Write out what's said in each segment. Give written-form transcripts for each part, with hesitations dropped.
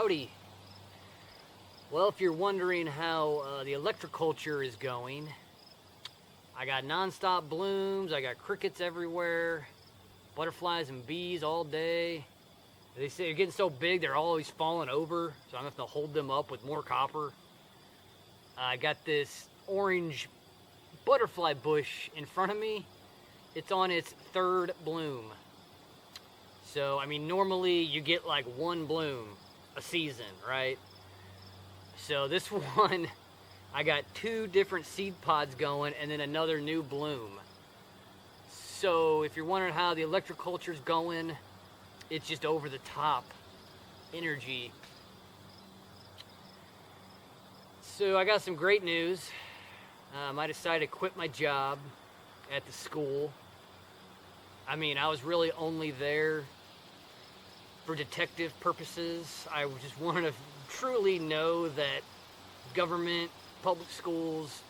Howdy. Well, if you're wondering how the electroculture is going, I got nonstop blooms, I got crickets everywhere, butterflies and bees all day. They say they're getting so big they're always falling over, so I'm going to have to hold them up with more copper. I got this orange butterfly bush in front of me. It's on its third bloom. So, I mean, normally you get like one bloom a season, right? So this one, I got 2 different seed pods going and then another new bloom. So if you're wondering how the electroculture's going, it's just over the top energy. So I got some great news. I decided to quit my job at the school. I mean, I was really only there for detective purposes. I just wanted to truly know that government, public schools,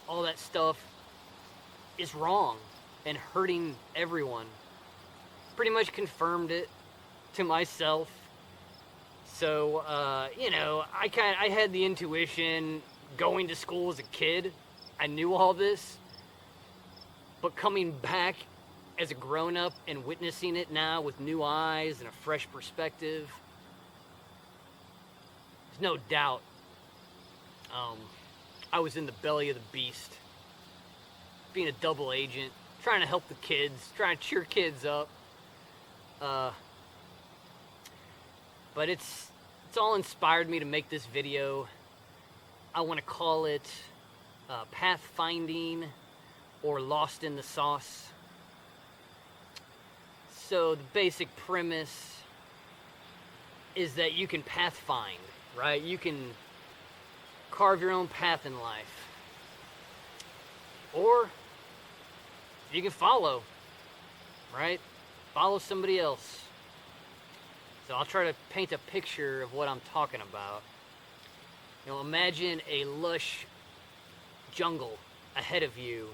all that stuff is wrong and hurting everyone. Pretty much confirmed it to myself. So, I had the intuition going to school as a kid. I knew all this. But coming back as a grown-up and witnessing it now with new eyes and a fresh perspective, there's no doubt I was in the belly of the beast, being a double agent, trying to help the kids, trying to cheer kids up. But it's all inspired me to make this video. I want to call it Pathfinding or Lost in the Sauce. So the basic premise is that you can pathfind, right? You can carve your own path in life. Or you can follow, right? Follow somebody else. So I'll try to paint a picture of what I'm talking about. Imagine a lush jungle ahead of you.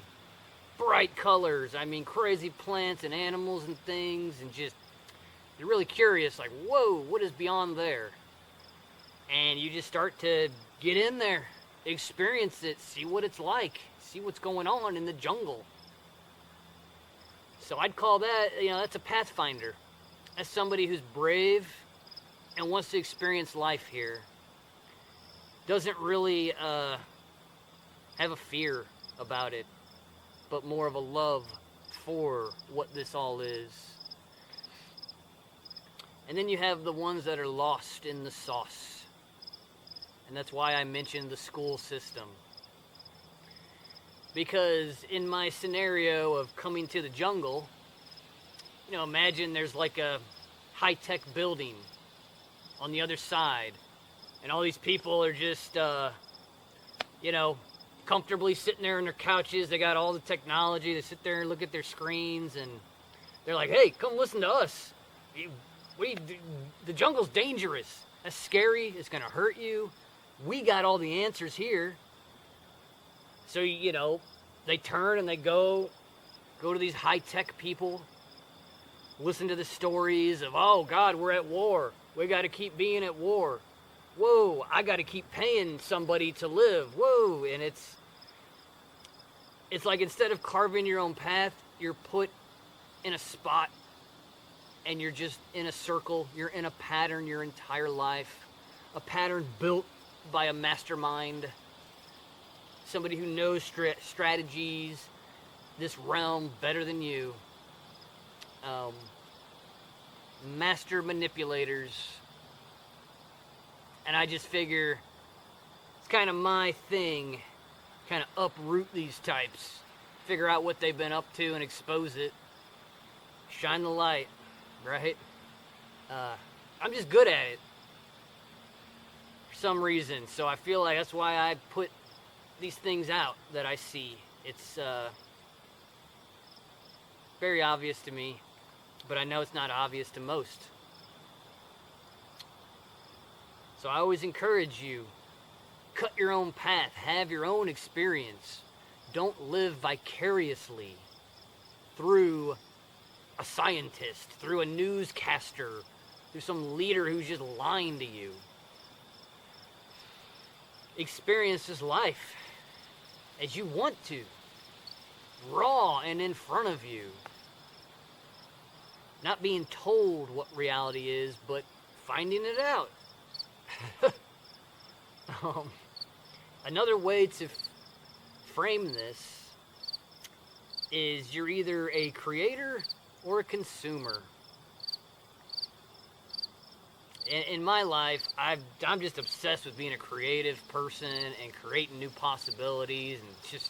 Bright colors, crazy plants and animals and things, and just, you're really curious, like, whoa, what is beyond there? And you just start to get in there, experience it, see what it's like, see what's going on in the jungle. So I'd call that, that's a pathfinder. That's somebody who's brave and wants to experience life here. Doesn't really have a fear about it, but more of a love for what this all is. And then you have the ones that are lost in the sauce. And that's why I mentioned the school system. Because in my scenario of coming to the jungle, imagine there's like a high-tech building on the other side. And all these people are just, comfortably sitting there on their couches. They got all the technology. They sit there and look at their screens, and they're like, hey, come listen to us. The jungle's dangerous. That's scary. It's going to hurt you. We got all the answers here. So, they turn and they go to these high-tech people, listen to the stories of, oh, God, we're at war. We got to keep being at war. Whoa, I got to keep paying somebody to live. Whoa, and it's like instead of carving your own path, you're put in a spot and you're just in a circle. You're in a pattern your entire life, a pattern built by a mastermind, somebody who knows strategies, this realm better than you. Master manipulators. And I just figure it's kind of my thing, kind of uproot these types, figure out what they've been up to and expose it, shine the light, right? I'm just good at it for some reason. So I feel like that's why I put these things out that I see. It's very obvious to me, but I know it's not obvious to most. So I always encourage you, cut your own path, have your own experience. Don't live vicariously through a scientist, through a newscaster, through some leader who's just lying to you. Experience this life as you want to, raw and in front of you. Not being told what reality is, but finding it out. Another way to frame this is you're either a creator or a consumer. In my life, I'm just obsessed with being a creative person and creating new possibilities, and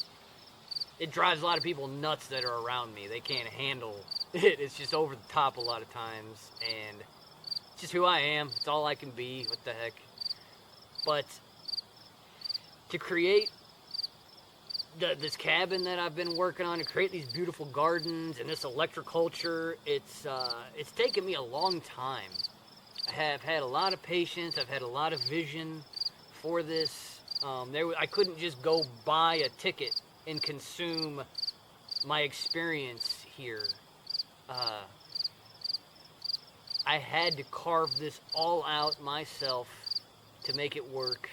it drives a lot of people nuts that are around me. They can't handle it. It's just over the top a lot of times, and it's just who I am. It's all I can be. What the heck? But to create this cabin that I've been working on, to create these beautiful gardens and this electroculture, it's taken me a long time. I have had a lot of patience. I've had a lot of vision for this. I couldn't just go buy a ticket and consume my experience here. I had to carve this all out myself to make it work.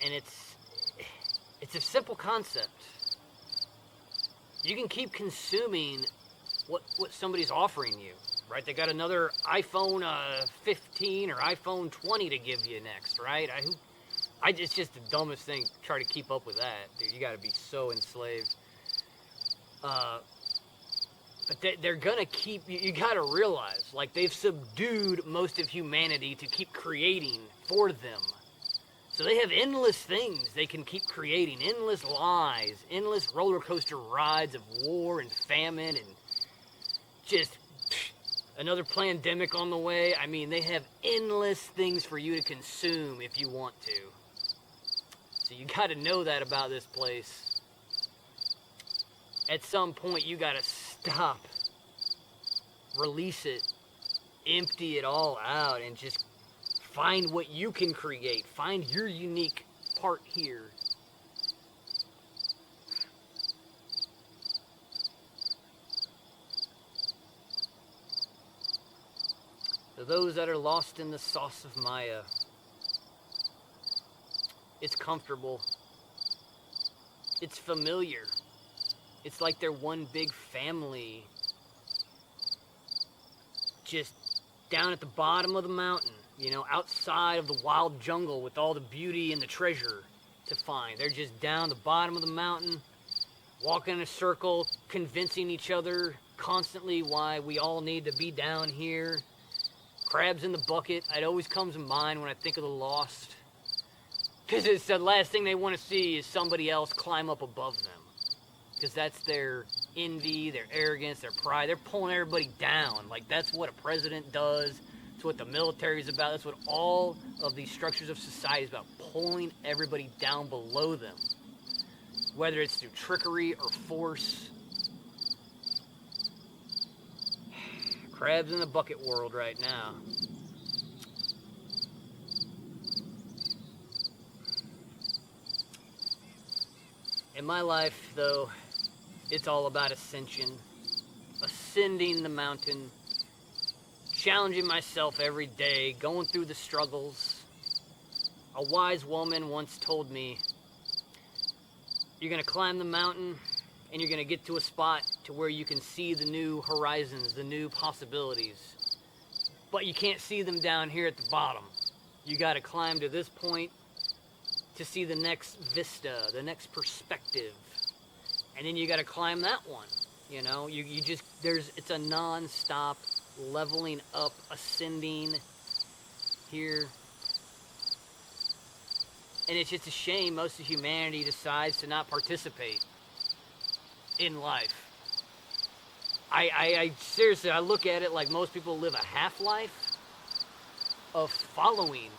And it's a simple concept. You can keep consuming what somebody's offering you, right? They got another iPhone 15 or iPhone 20 to give you next, right? It's just the dumbest thing to try to keep up with that, dude. You got to be so enslaved. But they're gonna keep. You got to realize, like, they've subdued most of humanity to keep creating for them. So they have endless things they can keep creating, endless lies, endless roller coaster rides of war and famine and just another pandemic on the way. I mean, they have endless things for you to consume if you want to. So you got to know that about this place. At some point, you got to stop, release it, empty it all out, and just find what you can create. Find your unique part here. To those that are lost in the sauce of Maya, it's comfortable. It's familiar. It's like they're one big family. Just down at the bottom of the mountain, you know, outside of the wild jungle with all the beauty and the treasure to find. They're just down the bottom of the mountain, walking in a circle, convincing each other constantly why we all need to be down here. Crabs in the bucket, it always comes to mind when I think of the lost. Because it's the last thing they want to see is somebody else climb up above them. Because that's their envy, their arrogance, their pride. They're pulling everybody down. Like, that's what a president does. That's what the military is about. That's what all of these structures of society is about. Pulling everybody down below them. Whether it's through trickery or force. Crabs in the bucket world right now. In my life, though, it's all about ascension. Ascending the mountain. Challenging myself every day. Going through the struggles. A wise woman once told me, you're going to climb the mountain and you're going to get to a spot to where you can see the new horizons, the new possibilities. But you can't see them down here at the bottom. You got to climb to this point to see the next vista, the next perspective. And then you got to climb that one. You know, you just, it's a non-stop leveling up, ascending here. And it's just a shame most of humanity decides to not participate in life. I seriously, I look at it like most people live a half-life of following.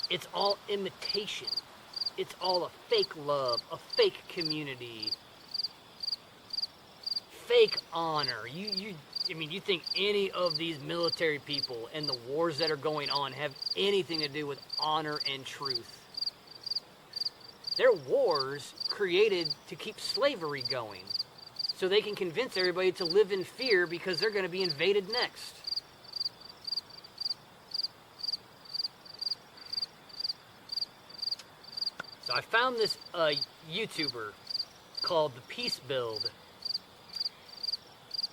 It's all imitation. It's all a fake love, a fake community, fake honor. I mean, you think any of these military people and the wars that are going on have anything to do with honor and truth? They're wars created to keep slavery going, so they can convince everybody to live in fear because they're going to be invaded next. So I found this YouTuber called The Peace Build.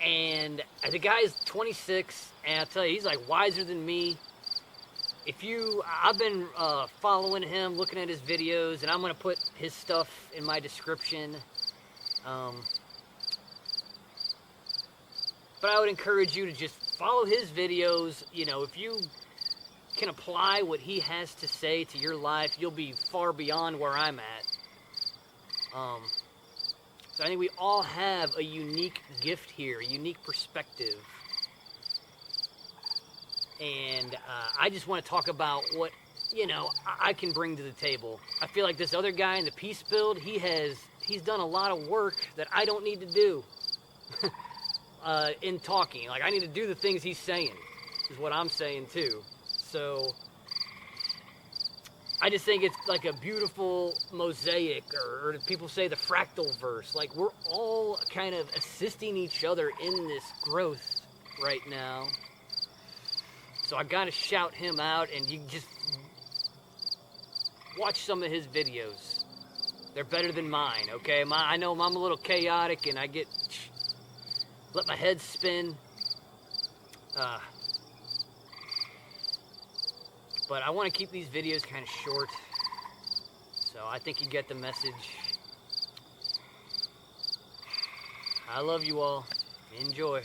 And the guy's 26, and I'll tell you, he's like wiser than me. I've been following him, looking at his videos, and I'm going to put his stuff in my description. But I would encourage you to just follow his videos. You know, if you can apply what he has to say to your life, you'll be far beyond where I'm at. So I think we all have a unique gift here, a unique perspective. And I just want to talk about what, I can bring to the table. I feel like this other guy in the Peace Build, he's done a lot of work that I don't need to do in talking. Like, I need to do the things he's saying, is what I'm saying too. So I just think it's like a beautiful mosaic, or people say the fractal verse. Like, we're all kind of assisting each other in this growth right now. So I gotta shout him out, and you just watch some of his videos. They're better than mine, okay? I know I'm a little chaotic, and I let my head spin. But I want to keep these videos kind of short, so I think you get the message. I love you all. Enjoy.